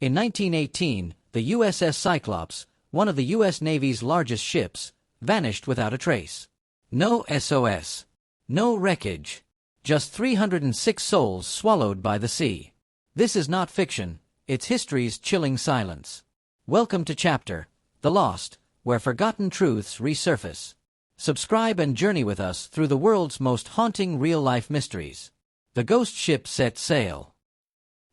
In 1918, the USS Cyclops, one of the U.S. Navy's largest ships, vanished without a trace. No SOS. No wreckage. Just 306 souls swallowed by the sea. This is not fiction, it's history's chilling silence. Welcome to Chapter, The Lost, where forgotten truths resurface. Subscribe and journey with us through the world's most haunting real-life mysteries. The ghost ship set sail.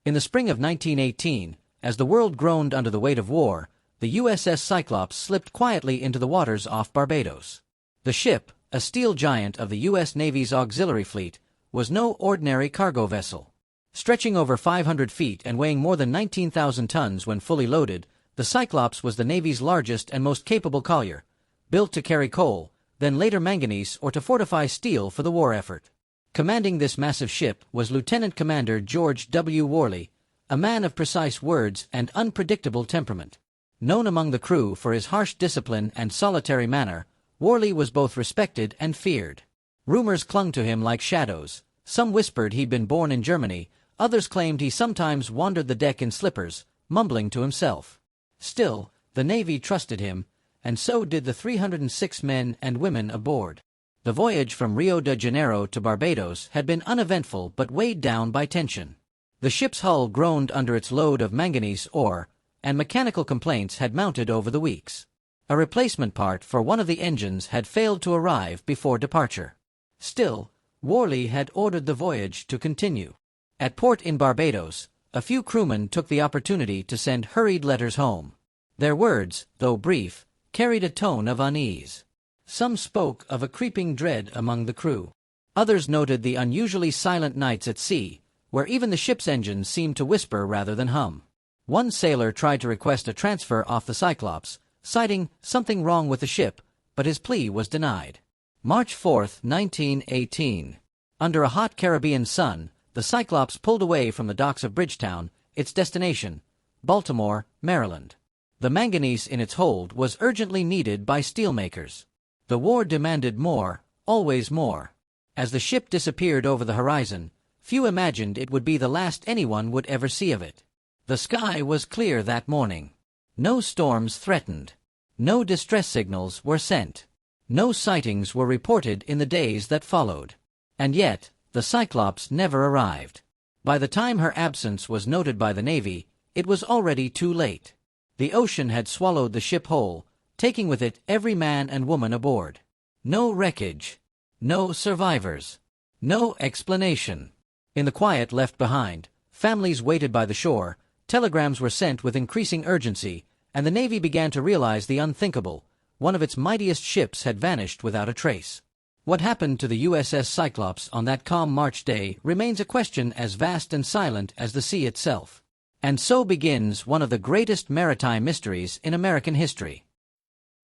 In the spring of 1918, as the world groaned under the weight of war, the USS Cyclops slipped quietly into the waters off Barbados. The ship, a steel giant of the U.S. Navy's auxiliary fleet, was no ordinary cargo vessel. Stretching over 500 feet and weighing more than 19,000 tons when fully loaded, the Cyclops was the Navy's largest and most capable collier, built to carry coal, then later manganese or to fortify steel for the war effort. Commanding this massive ship was Lieutenant Commander George W. Worley, a man of precise words and unpredictable temperament. Known among the crew for his harsh discipline and solitary manner, Worley was both respected and feared. Rumors clung to him like shadows. Some whispered he'd been born in Germany, others claimed he sometimes wandered the deck in slippers, mumbling to himself. Still, the Navy trusted him, and so did the 306 men and women aboard. The voyage from Rio de Janeiro to Barbados had been uneventful but weighed down by tension. The ship's hull groaned under its load of manganese ore, and mechanical complaints had mounted over the weeks. A replacement part for one of the engines had failed to arrive before departure. Still, Worley had ordered the voyage to continue. At port in Barbados, a few crewmen took the opportunity to send hurried letters home. Their words, though brief, carried a tone of unease. Some spoke of a creeping dread among the crew. Others noted the unusually silent nights at sea, where even the ship's engines seemed to whisper rather than hum. One sailor tried to request a transfer off the Cyclops, citing something wrong with the ship, but his plea was denied. March 4, 1918. Under a hot Caribbean sun, the Cyclops pulled away from the docks of Bridgetown, its destination, Baltimore, Maryland. The manganese in its hold was urgently needed by steelmakers. The war demanded more, always more. As the ship disappeared over the horizon, few imagined it would be the last anyone would ever see of it. The sky was clear that morning. No storms threatened. No distress signals were sent. No sightings were reported in the days that followed. And yet, the Cyclops never arrived. By the time her absence was noted by the Navy, it was already too late. The ocean had swallowed the ship whole, taking with it every man and woman aboard. No wreckage. No survivors. No explanation. In the quiet left behind, families waited by the shore, telegrams were sent with increasing urgency, and the Navy began to realize the unthinkable. One of its mightiest ships had vanished without a trace. What happened to the USS Cyclops on that calm March day remains a question as vast and silent as the sea itself. And so begins one of the greatest maritime mysteries in American history.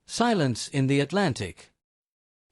Silence in the Atlantic.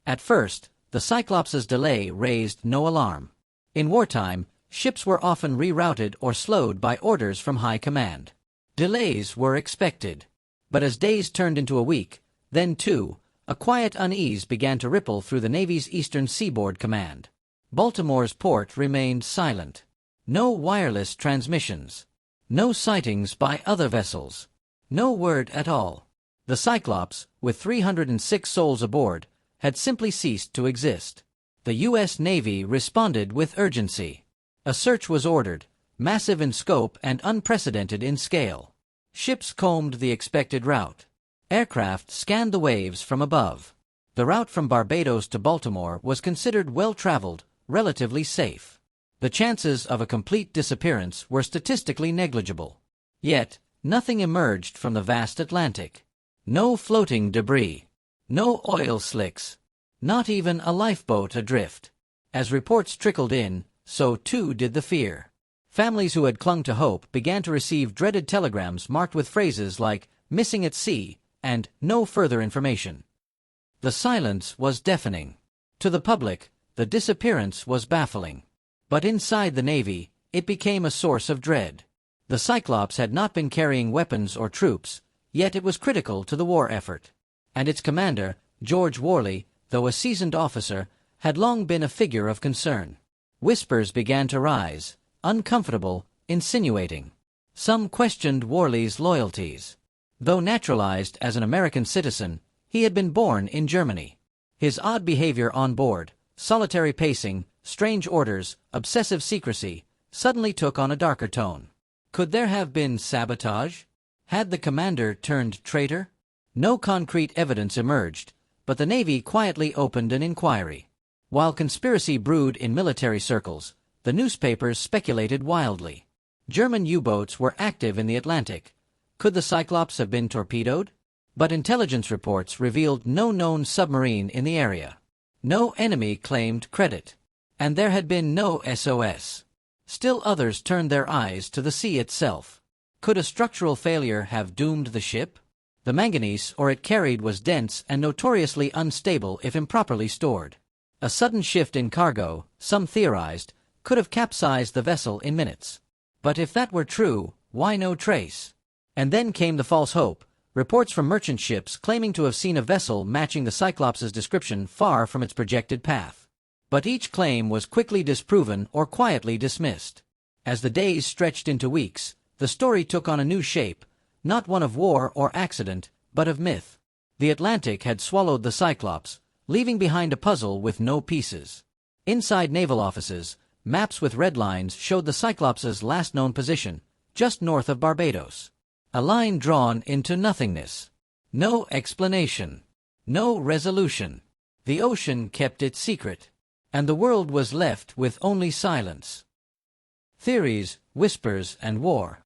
At first, the Cyclops's delay raised no alarm. In wartime, ships were often rerouted or slowed by orders from high command. Delays were expected. But as days turned into a week, then two, a quiet unease began to ripple through the Navy's Eastern Seaboard Command. Baltimore's port remained silent. No wireless transmissions. No sightings by other vessels. No word at all. The Cyclops, with 306 souls aboard, had simply ceased to exist. The U.S. Navy responded with urgency. A search was ordered, massive in scope and unprecedented in scale. Ships combed the expected route. Aircraft scanned the waves from above. The route from Barbados to Baltimore was considered well-traveled, relatively safe. The chances of a complete disappearance were statistically negligible. Yet, nothing emerged from the vast Atlantic. No floating debris. No oil slicks. Not even a lifeboat adrift. As reports trickled in, so too did the fear. Families who had clung to hope began to receive dreaded telegrams marked with phrases like "missing at sea" and "no further information." The silence was deafening. To the public, the disappearance was baffling. But inside the Navy, it became a source of dread. The Cyclops had not been carrying weapons or troops, yet it was critical to the war effort. And its commander, George Worley, though a seasoned officer, had long been a figure of concern. Whispers began to rise, uncomfortable, insinuating. Some questioned Worley's loyalties. Though naturalized as an American citizen, he had been born in Germany. His odd behavior on board, solitary pacing, strange orders, obsessive secrecy, suddenly took on a darker tone. Could there have been sabotage? Had the commander turned traitor? No concrete evidence emerged, but the Navy quietly opened an inquiry. While conspiracy brewed in military circles, the newspapers speculated wildly. German U-boats were active in the Atlantic. Could the Cyclops have been torpedoed? But intelligence reports revealed no known submarine in the area. No enemy claimed credit. And there had been no SOS. Still others turned their eyes to the sea itself. Could a structural failure have doomed the ship? The manganese ore it carried was dense and notoriously unstable if improperly stored. A sudden shift in cargo, some theorized, could have capsized the vessel in minutes. But if that were true, why no trace? And then came the false hope, reports from merchant ships claiming to have seen a vessel matching the Cyclops' description far from its projected path. But each claim was quickly disproven or quietly dismissed. As the days stretched into weeks, the story took on a new shape, not one of war or accident, but of myth. The Atlantic had swallowed the Cyclops, leaving behind a puzzle with no pieces. Inside naval offices, maps with red lines showed the Cyclops' last known position, just north of Barbados. A line drawn into nothingness. No explanation. No resolution. The ocean kept its secret, and the world was left with only silence. Theories, whispers, and war.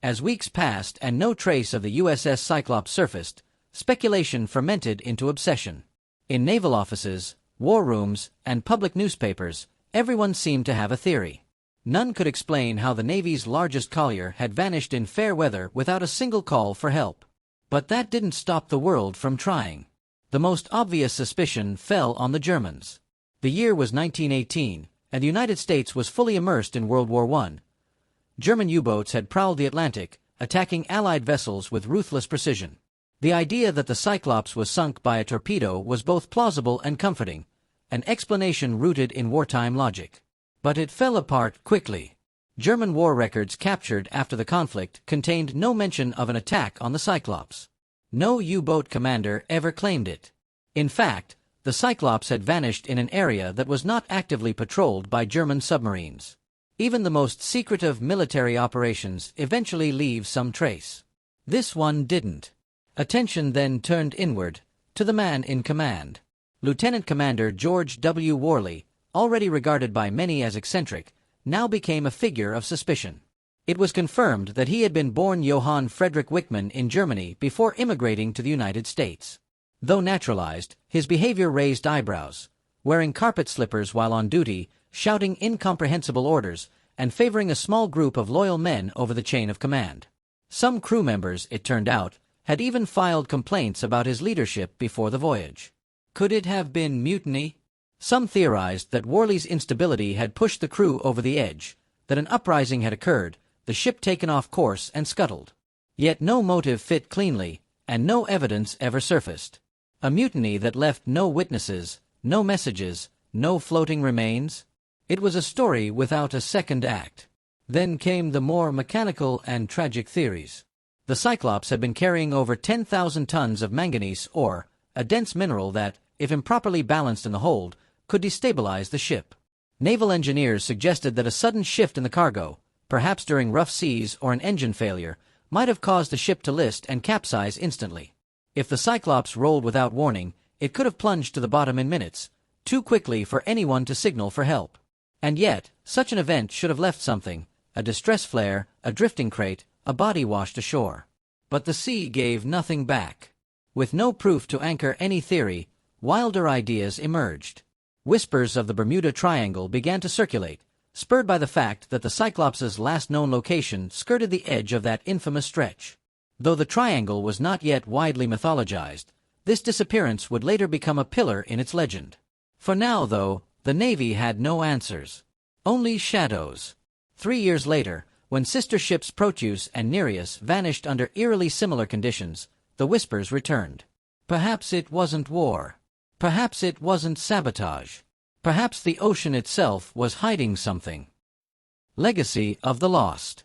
As weeks passed and no trace of the USS Cyclops surfaced, speculation fermented into obsession. In naval offices, war rooms, and public newspapers, everyone seemed to have a theory. None could explain how the Navy's largest collier had vanished in fair weather without a single call for help. But that didn't stop the world from trying. The most obvious suspicion fell on the Germans. The year was 1918, and the United States was fully immersed in World War I. German U-boats had prowled the Atlantic, attacking Allied vessels with ruthless precision. The idea that the Cyclops was sunk by a torpedo was both plausible and comforting, an explanation rooted in wartime logic. But it fell apart quickly. German war records captured after the conflict contained no mention of an attack on the Cyclops. No U-boat commander ever claimed it. In fact, the Cyclops had vanished in an area that was not actively patrolled by German submarines. Even the most secretive military operations eventually leave some trace. This one didn't. Attention then turned inward, to the man in command. Lieutenant Commander George W. Worley, already regarded by many as eccentric, now became a figure of suspicion. It was confirmed that he had been born Johann Friedrich Wichmann in Germany before immigrating to the United States. Though naturalized, his behavior raised eyebrows, wearing carpet slippers while on duty, shouting incomprehensible orders, and favoring a small group of loyal men over the chain of command. Some crew members, it turned out, had even filed complaints about his leadership before the voyage. Could it have been mutiny? Some theorized that Worley's instability had pushed the crew over the edge, that an uprising had occurred, the ship taken off course and scuttled. Yet no motive fit cleanly, and no evidence ever surfaced. A mutiny that left no witnesses, no messages, no floating remains. It was a story without a second act. Then came the more mechanical and tragic theories. The Cyclops had been carrying over 10,000 tons of manganese ore, a dense mineral that, if improperly balanced in the hold, could destabilize the ship. Naval engineers suggested that a sudden shift in the cargo, perhaps during rough seas or an engine failure, might have caused the ship to list and capsize instantly. If the Cyclops rolled without warning, it could have plunged to the bottom in minutes, too quickly for anyone to signal for help. And yet, such an event should have left something, a distress flare, a drifting crate, a body washed ashore. But the sea gave nothing back. With no proof to anchor any theory, wilder ideas emerged. Whispers of the Bermuda Triangle began to circulate, spurred by the fact that the Cyclops' last known location skirted the edge of that infamous stretch. Though the triangle was not yet widely mythologized, this disappearance would later become a pillar in its legend. For now, though, the Navy had no answers. Only shadows. 3 years later, when sister ships Proteus and Nereus vanished under eerily similar conditions, the whispers returned. Perhaps it wasn't war. Perhaps it wasn't sabotage. Perhaps the ocean itself was hiding something. Legacy of the Lost.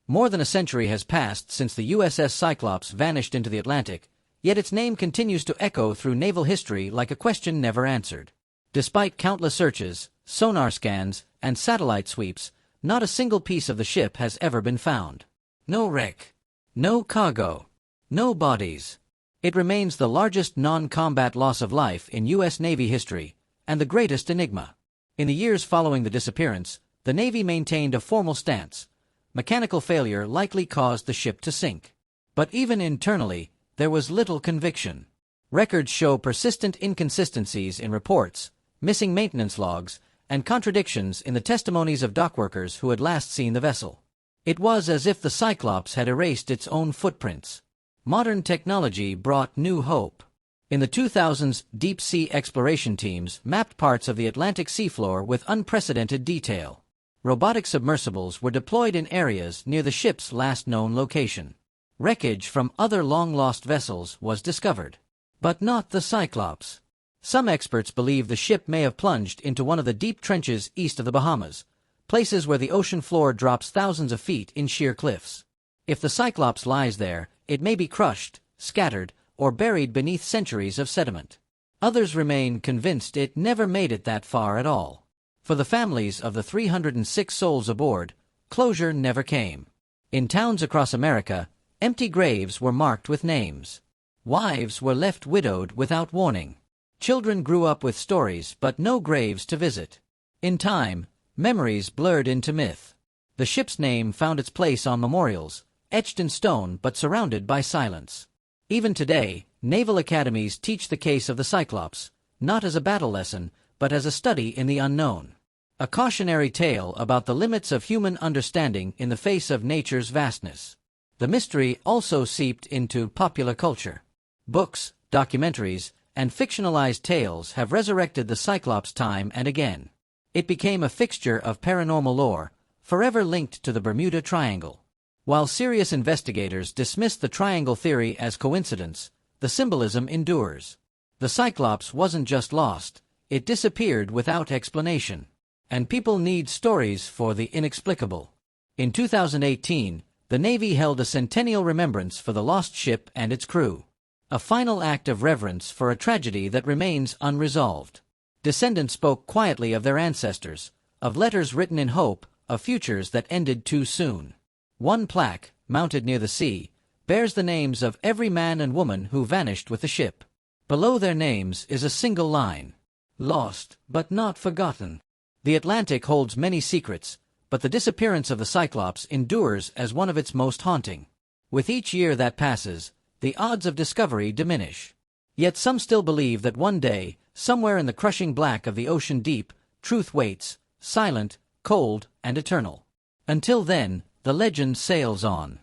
More than a century has passed since the USS Cyclops vanished into the Atlantic, yet its name continues to echo through naval history like a question never answered. Despite countless searches, sonar scans, and satellite sweeps, not a single piece of the ship has ever been found. No wreck. No cargo. No bodies. It remains the largest non-combat loss of life in U.S. Navy history, and the greatest enigma. In the years following the disappearance, the Navy maintained a formal stance. Mechanical failure likely caused the ship to sink. But even internally, there was little conviction. Records show persistent inconsistencies in reports, missing maintenance logs, and contradictions in the testimonies of dockworkers who had last seen the vessel. It was as if the Cyclops had erased its own footprints. Modern technology brought new hope. In the 2000s, deep-sea exploration teams mapped parts of the Atlantic seafloor with unprecedented detail. Robotic submersibles were deployed in areas near the ship's last known location. Wreckage from other long-lost vessels was discovered. But not the Cyclops. Some experts believe the ship may have plunged into one of the deep trenches east of the Bahamas, places where the ocean floor drops thousands of feet in sheer cliffs. If the Cyclops lies there, it may be crushed, scattered, or buried beneath centuries of sediment. Others remain convinced it never made it that far at all. For the families of the 306 souls aboard, closure never came. In towns across America, empty graves were marked with names. Wives were left widowed without warning. Children grew up with stories but no graves to visit. In time, memories blurred into myth. The ship's name found its place on memorials, etched in stone but surrounded by silence. Even today, naval academies teach the case of the Cyclops, not as a battle lesson, but as a study in the unknown. A cautionary tale about the limits of human understanding in the face of nature's vastness. The mystery also seeped into popular culture. Books, documentaries, and fictionalized tales have resurrected the Cyclops time and again. It became a fixture of paranormal lore, forever linked to the Bermuda Triangle. While serious investigators dismiss the triangle theory as coincidence, the symbolism endures. The Cyclops wasn't just lost, it disappeared without explanation. And people need stories for the inexplicable. In 2018, the Navy held a centennial remembrance for the lost ship and its crew. A final act of reverence for a tragedy that remains unresolved. Descendants spoke quietly of their ancestors, of letters written in hope, of futures that ended too soon. One plaque, mounted near the sea, bears the names of every man and woman who vanished with the ship. Below their names is a single line. Lost, but not forgotten. The Atlantic holds many secrets, but the disappearance of the Cyclops endures as one of its most haunting. With each year that passes, the odds of discovery diminish. Yet some still believe that one day, somewhere in the crushing black of the ocean deep, truth waits, silent, cold, and eternal. Until then, the legend sails on.